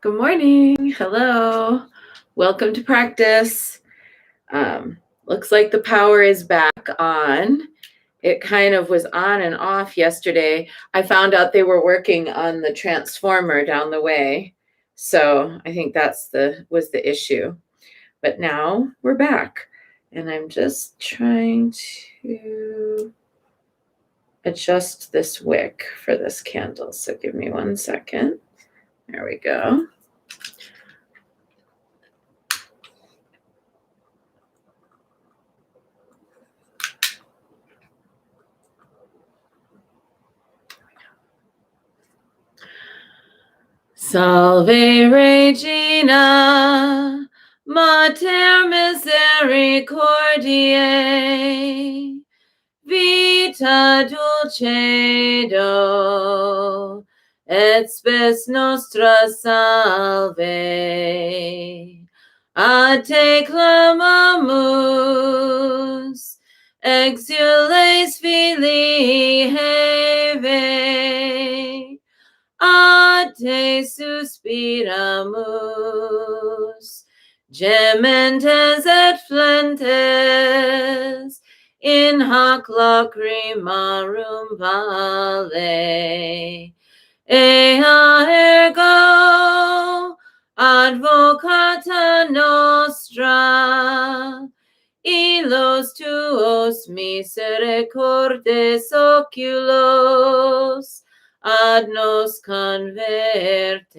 Good morning. Hello. Welcome to practice. Looks like the power is back on. It kind of was on and off yesterday. I found out they were working on the transformer down the way. So I think was the issue. But now we're back. And I'm just trying to adjust this wick for this candle. So give me 1 second. There we go. Salve Regina, Mater Misericordiae, vita dulcedo, et spes nostra salve. A te clamamus, exules filii Heve, a te suspiramus, gementes et flentes, in hac lacrimarum vale. Ea ergo, advocata nostra, illos tuos misericordes oculos, ad nos converte.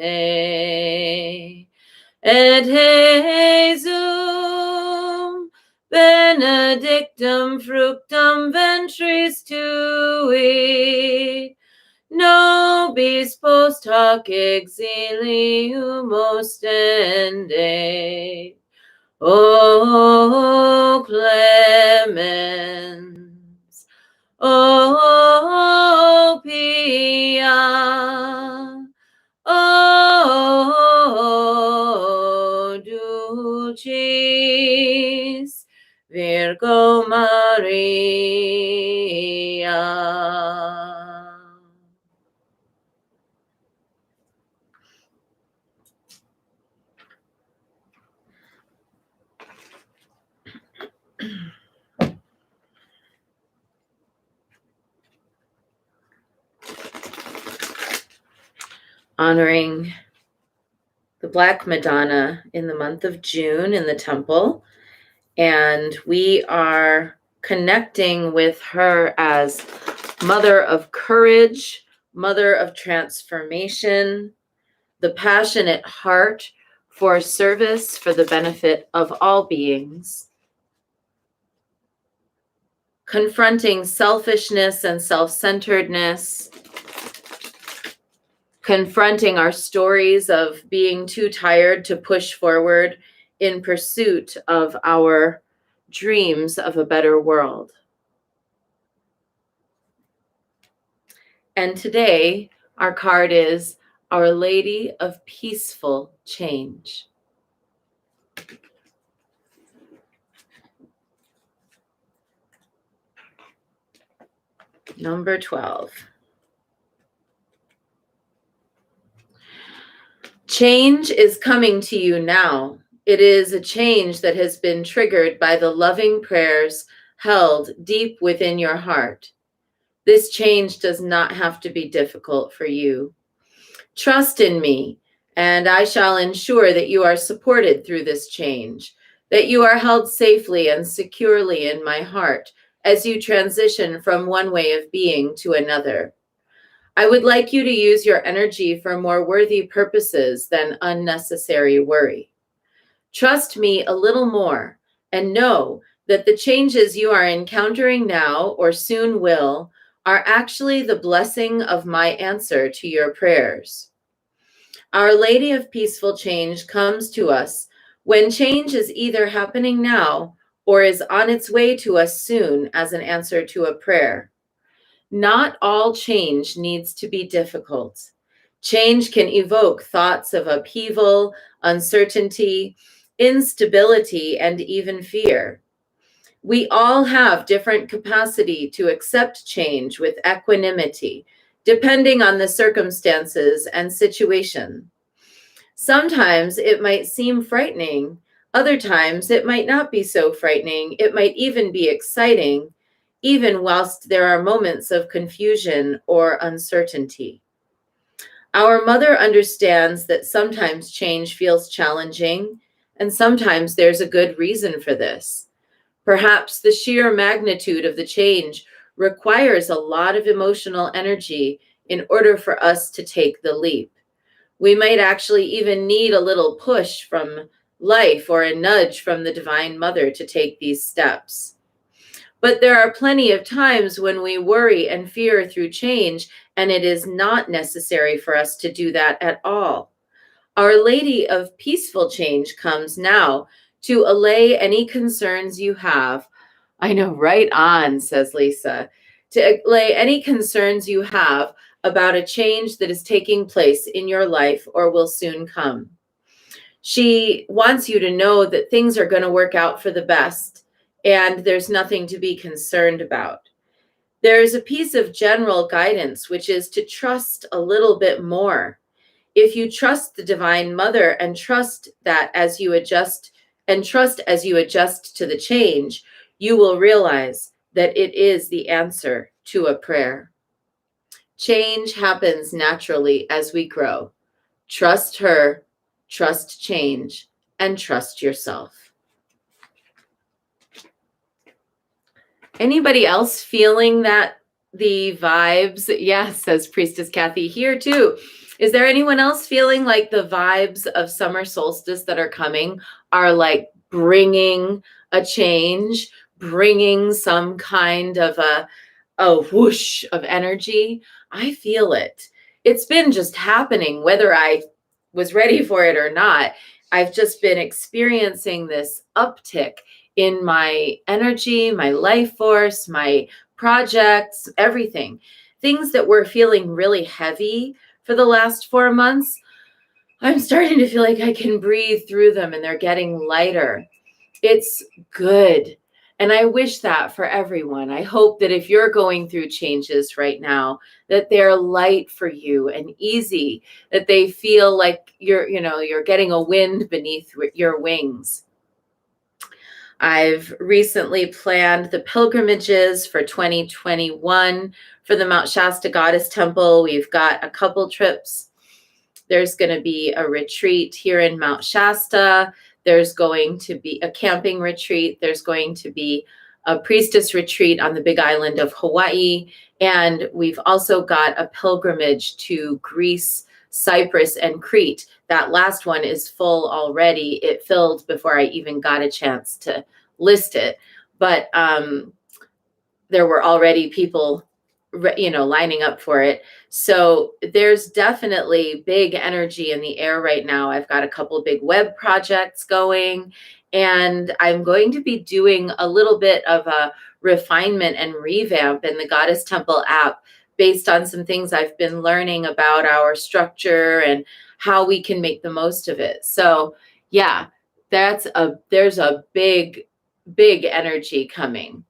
Et Jesum benedictum fructum ventris tui, nobis post hoc exilium ostende. O clemens, O pia, O dulcis Virgo Maria. Honoring the Black Madonna in the month of June in the temple. And we are connecting with her as Mother of Courage, Mother of Transformation, the passionate heart for service for the benefit of all beings, confronting selfishness and self-centeredness, confronting our stories of being too tired to push forward in pursuit of our dreams of a better world. And today, our card is Our Lady of Peaceful Change. Number 12. Change is coming to you now. It is a change that has been triggered by the loving prayers held deep within your heart. This change does not have to be difficult for you. Trust in me, and I shall ensure that you are supported through this change, that you are held safely and securely in my heart as you transition from one way of being to another. I would like you to use your energy for more worthy purposes than unnecessary worry. Trust me a little more and know that the changes you are encountering now or soon will are actually the blessing of my answer to your prayers. Our Lady of Peaceful Change comes to us when change is either happening now or is on its way to us soon as an answer to a prayer. Not all change needs to be difficult. Change can evoke thoughts of upheaval, uncertainty, instability, and even fear. We all have different capacity to accept change with equanimity, depending on the circumstances and situation. Sometimes it might seem frightening. Other times it might not be so frightening. It might even be exciting, even whilst there are moments of confusion or uncertainty. Our mother understands that sometimes change feels challenging, and sometimes there's a good reason for this. Perhaps the sheer magnitude of the change requires a lot of emotional energy in order for us to take the leap. We might actually even need a little push from life or a nudge from the Divine Mother to take these steps. But there are plenty of times when we worry and fear through change, and it is not necessary for us to do that at all. Our Lady of Peaceful Change comes now to allay any concerns you have. I know, right on, says Lisa. To allay any concerns you have about a change that is taking place in your life or will soon come. She wants you to know that things are going to work out for the best and there's nothing to be concerned about. There is a piece of general guidance, which is to trust a little bit more. If you trust the Divine Mother and trust that as you adjust to the change, you will realize that it is the answer to a prayer. Change happens naturally as we grow. Trust her, trust change, and trust yourself. Anybody else feeling that the vibes? Yes, says Priestess Kathy, here too. Is there anyone else feeling like the vibes of summer solstice that are coming are like bringing a change, bringing some kind of a whoosh of energy? I feel it. It's been just happening, whether I was ready for it or not. I've just been experiencing this uptick in my energy, my life force, my projects, everything. Things that were feeling really heavy for the last 4 months, I'm starting to feel like I can breathe through them and they're getting lighter. It's good. And I wish that for everyone. I hope that if you're going through changes right now, that they're light for you and easy, that they feel like you're getting a wind beneath your wings. I've recently planned the pilgrimages for 2021 for the Mount Shasta Goddess Temple. We've got a couple trips. There's going to be a retreat here in Mount Shasta. There's going to be a camping retreat. There's going to be a priestess retreat on the Big Island of Hawaii. And we've also got a pilgrimage to Greece, Cyprus, and Crete. That last one is full already. It filled before I even got a chance to list it. But there were already people lining up for it. So there's definitely big energy in the air right now. I've got a couple of big web projects going, and I'm going to be doing a little bit of a refinement and revamp in the Goddess Temple app based on some things I've been learning about our structure and how we can make the most of it. So yeah, there's a big energy coming.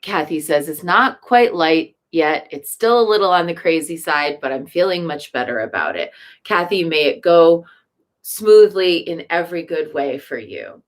Kathy says it's not quite light yet. It's still a little on the crazy side, but I'm feeling much better about it. Kathy, may it go smoothly in every good way for you.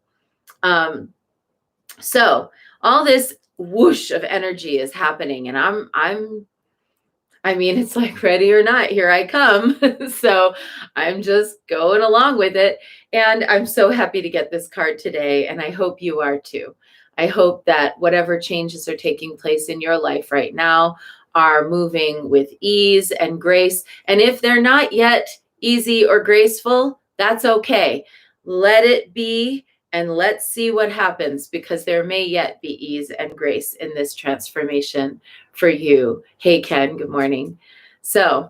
So all this whoosh of energy is happening, and I mean, it's like ready or not, here I come. So I'm just going along with it. And I'm so happy to get this card today, and I hope you are too. I hope that whatever changes are taking place in your life right now are moving with ease and grace. And if they're not yet easy or graceful, that's okay. Let it be, and let's see what happens, because there may yet be ease and grace in this transformation for you. Hey, Ken, good morning. So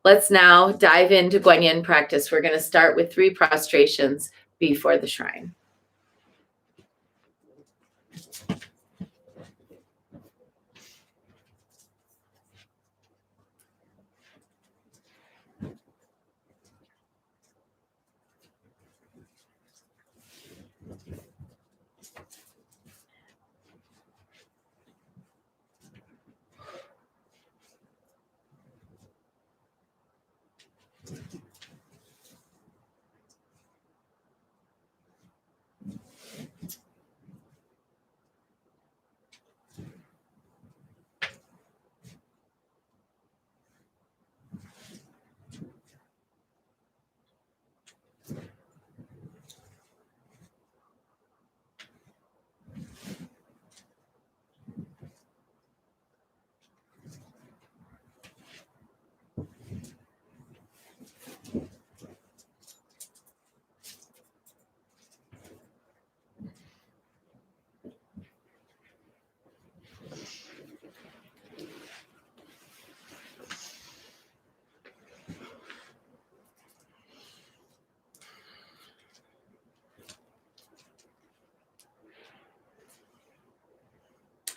let's now dive into Guanyin practice. We're going to start with 3 prostrations before the shrine.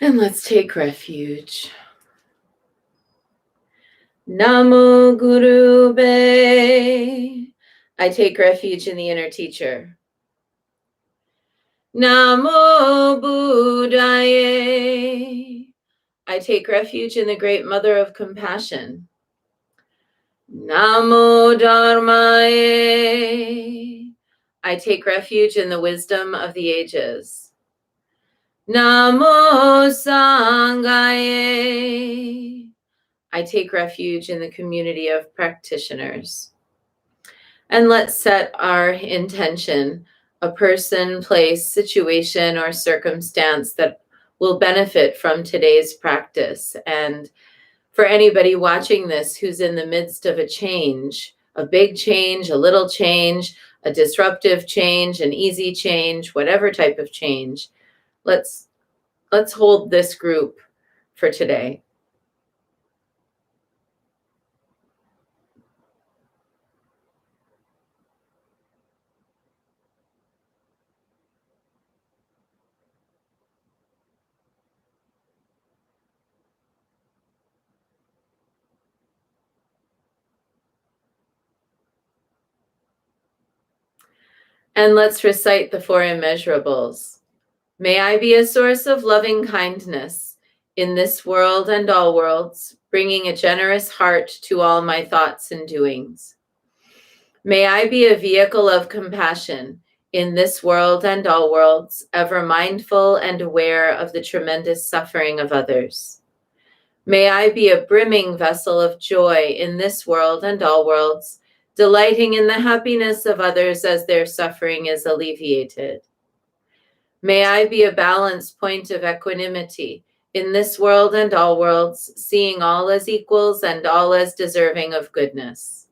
And let's take refuge. Namo Guru Be. I take refuge in the inner teacher. Namo Buddhaye. I take refuge in the great mother of compassion. Namo Dharmaye. I take refuge in the wisdom of the ages. Namo Sanghaye. I take refuge in the community of practitioners. And let's set our intention, a person, place, situation, or circumstance that will benefit from today's practice. And for anybody watching this who's in the midst of a change, a big change, a little change, a disruptive change, an easy change, whatever type of change, let's hold this group for today. And let's recite the four immeasurables. May I be a source of loving kindness in this world and all worlds, bringing a generous heart to all my thoughts and doings. May I be a vehicle of compassion in this world and all worlds, ever mindful and aware of the tremendous suffering of others. May I be a brimming vessel of joy in this world and all worlds, delighting in the happiness of others as their suffering is alleviated. May I be a balanced point of equanimity in this world and all worlds, seeing all as equals and all as deserving of goodness.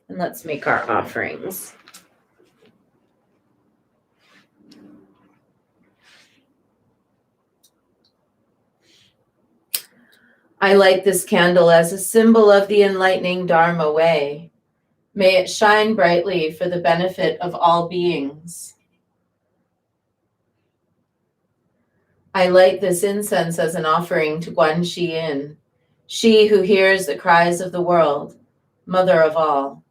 And let's make our offerings. I light this candle as a symbol of the enlightening Dharma way. May it shine brightly for the benefit of all beings. I light this incense as an offering to Guanxi Yin, she who hears the cries of the world, mother of all.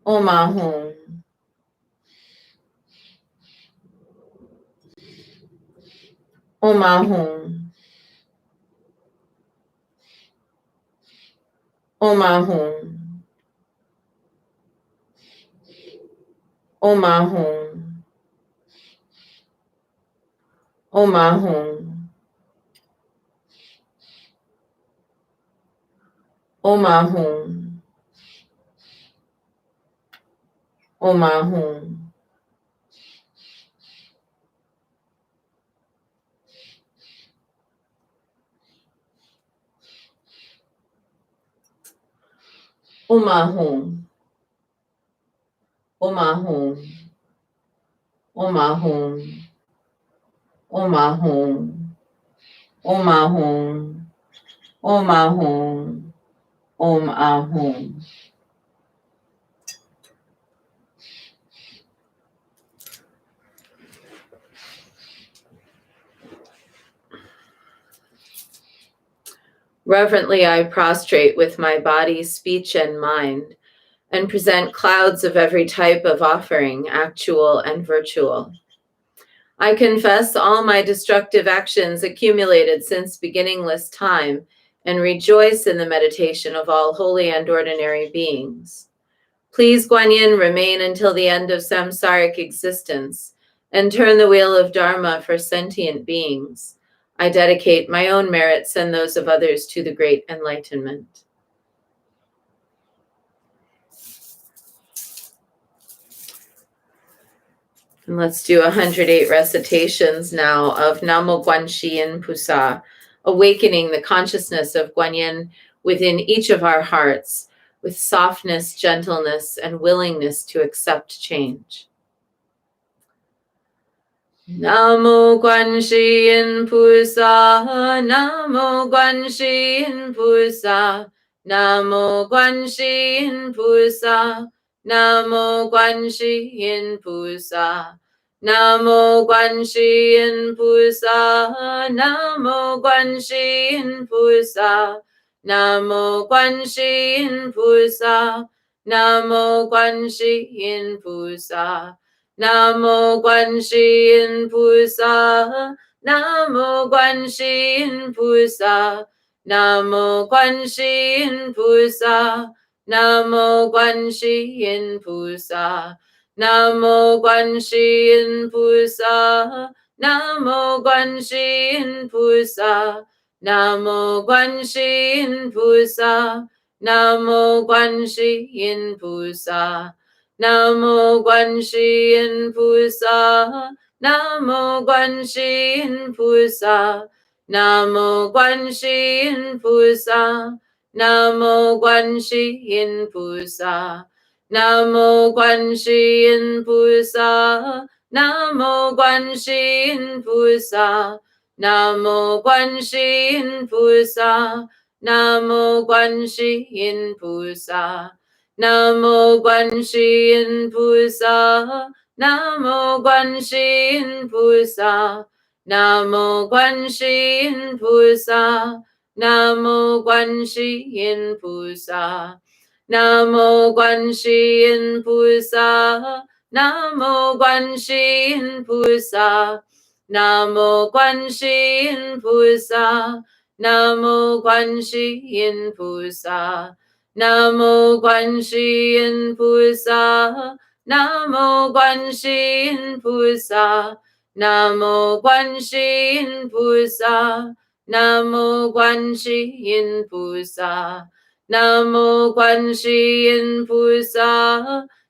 Om Ahum. Om Ahum. Om Ahum. Om Ahum. Om Ahum. Om Ahum. Om Ahum. Om Ahum. Om Ahum. Om Ahum. Om Ahum. Om Ahum. Om Ahum. Om Ahum. Reverently, I prostrate with my body, speech, and mind, and present clouds of every type of offering, actual and virtual. I confess all my destructive actions accumulated since beginningless time, and rejoice in the meditation of all holy and ordinary beings. Please, Guanyin, remain until the end of samsaric existence, and turn the wheel of Dharma for sentient beings. I dedicate my own merits and those of others to the great enlightenment. And let's do 108 recitations now of Namo Guanxi Yin Pusa, awakening the consciousness of Guanyin within each of our hearts with softness, gentleness, and willingness to accept change. Namo Guan Shi Yin Pusa, Namo Guan Shi Yin Pusa, Namo Guan Shi Yin Pusa, Namo Guan Shi Yin Pusa, Namo Guan Shi Yin Pusa, Namo Guan Shi Yin Pusa, Namo Guan Shi Yin Pusa, Namo Guan Shi Yin Pusa. Namo Guan Shi Yin Pusa, Namo Guan Shi Yin Pusa, Namo Guan Shi Yin Pusa, Namo Guan Shi Yin Pusa, Namo Guan Shi Yin Pusa, Namo Guan Shi Yin Pusa, Namo Guan Shi Yin Pusa, Namo Guan Shi Yin Pusa. Namo Guan Shi Yin Pusa, Namo Guan Shi Yin Pusa, Namo Guan Shi Yin Pusa, Namo Guan Shi Yin Pusa, Namo Guan Shi Yin Pusa, Namo Guan Shi Yin Pusa, Namo Guan Shi Yin Pusa, Namo Guan Shi Yin Pusa. Namo Guan Shi Yin Pusa, Namo Guan Shi Yin Pusa, Namo Guan Shi Yin Pusa, Namo Guan Shi Yin Pusa, Namo Guan Shi Yin Pusa, Namo Guan Shi Yin Pusa, Namo Guan Shi Yin Pusa, Namo Guan Shi Yin Pusa. Namo Guan Shi Yin Pusa, Namo Guan Shi Yin Pusa, Namo Guan Shi Yin Pusa, Namo Guan Shi Yin Pusa, Namo Guan Shi Yin Pusa,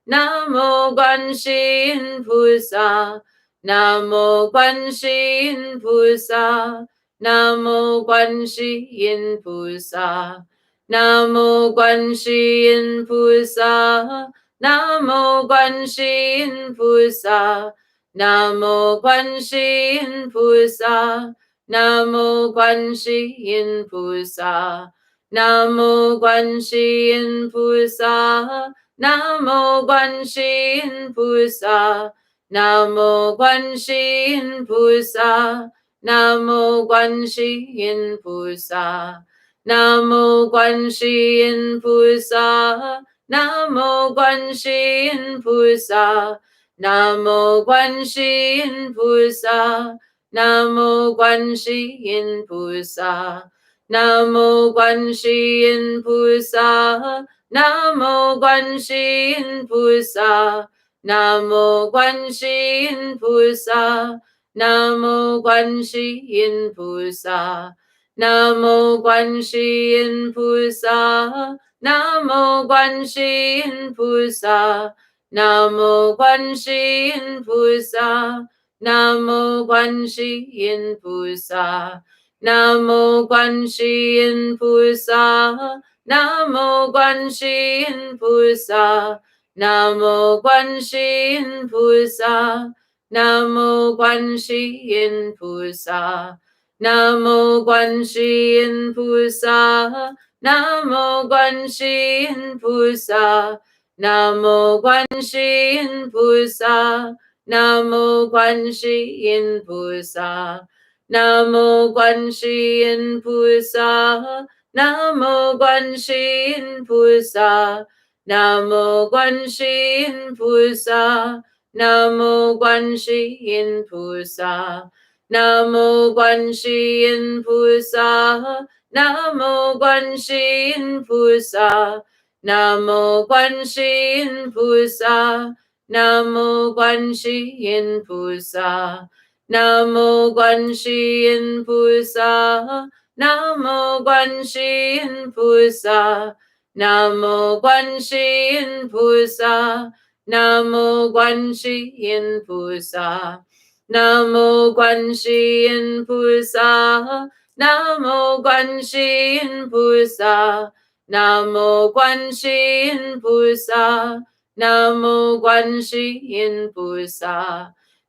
Namo Guan Shi Yin Pusa, Namo Guan Shi Yin Pusa, Namo Guan Shi Yin Pusa. Namo Guan Shi Yin Pusa, Namo Guan Shi Yin Pusa, Namo Guan Shi Yin Pusa, Namo Guan Shi Yin Pusa, Namo Guan Shi Yin Pusa, Namo Guan Shi Yin Pusa, Namo Guan Shi Yin Pusa, Namo Guan Shi Yin Pusa. Namo Guan Shi Yin Pusa, Namo Guan Shi Yin Pusa, Namo Guan Shi Yin Pusa, Namo Guan Shi Yin Pusa, Namo Guan Shi Yin Pusa, Namo Guan Shi Yin Pusa, Namo Guan Shi Yin Pusa, Namo Guan Shi Yin Pusa. Namo Guan Shi Yin Pusa, Namo Guan Shi Yin Pusa, Namo Guan Shi Yin Pusa, Namo Guan Shi Yin Pusa, Namo Guan Shi Yin Pusa, Namo Guan Shi Yin Pusa, Namo Guan Shi Yin Pusa, Namo Guan Shi Yin Pusa. Namo Guan Shi Yin Pusa, Namo Guan Shi Yin Pusa, Namo Guan Shi Yin Pusa, Namo Guan Shi Yin Pusa, Namo Guan Shi Yin Pusa, Namo Guan Shi Yin Pusa, Namo Guan Shi Yin Pusa, Namo Guan Shi Yin Pusa. Namo Guan Shi Yin Pusa, Namo Guan Shi Yin Pusa, Namo Guan Shi Yin Pusa, Namo Guan Shi Yin Pusa, Namo Guan Shi Yin Pusa, Namo Guan Shi Yin Pusa, Namo Guan Shi Yin Pusa, Namo Guan Shi Yin Pusa. Namo Guan Shi Yin Pusa, Namo Guan Shi Yin Pusa, Namo Guan Shi Yin Pusa, Namo Guan Shi Yin Pusa,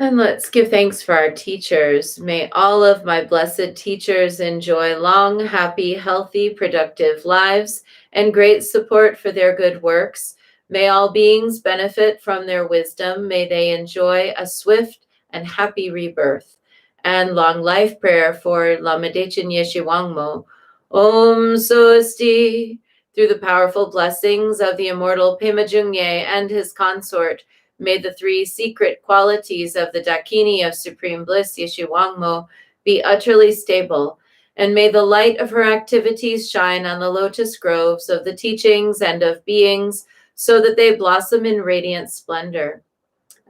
And let's give thanks for our teachers. May all of my blessed teachers enjoy long, happy, healthy, productive lives and great support for their good works. May all beings benefit from their wisdom. May they enjoy a swift and happy rebirth. And long life prayer for Lama Dechen Yeshe Wangmo. Om Swasti. Through the powerful blessings of the immortal Pema Jungye and his consort, may the three secret qualities of the Dakini of Supreme Bliss, Yeshe Wangmo, be utterly stable, and may the light of her activities shine on the lotus groves of the teachings and of beings, so that they blossom in radiant splendor.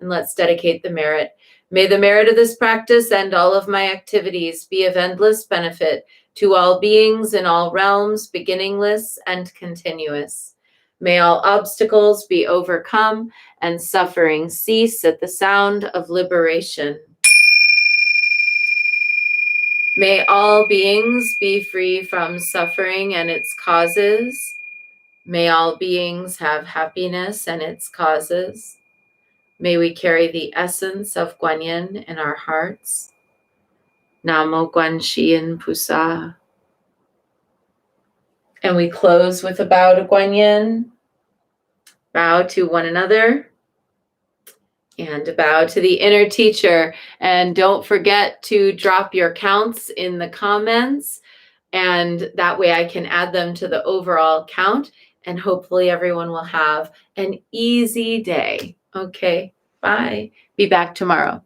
And let's dedicate the merit. May the merit of this practice and all of my activities be of endless benefit to all beings in all realms, beginningless and continuous. May all obstacles be overcome and suffering cease at the sound of liberation. May all beings be free from suffering and its causes. May all beings have happiness and its causes. May we carry the essence of Guanyin in our hearts. Namo Guanxin Pusa. And we close with a bow to Guanyin. Bow to one another. And a bow to the inner teacher. And don't forget to drop your counts in the comments. And that way I can add them to the overall count. And hopefully everyone will have an easy day. Okay, bye. Be back tomorrow.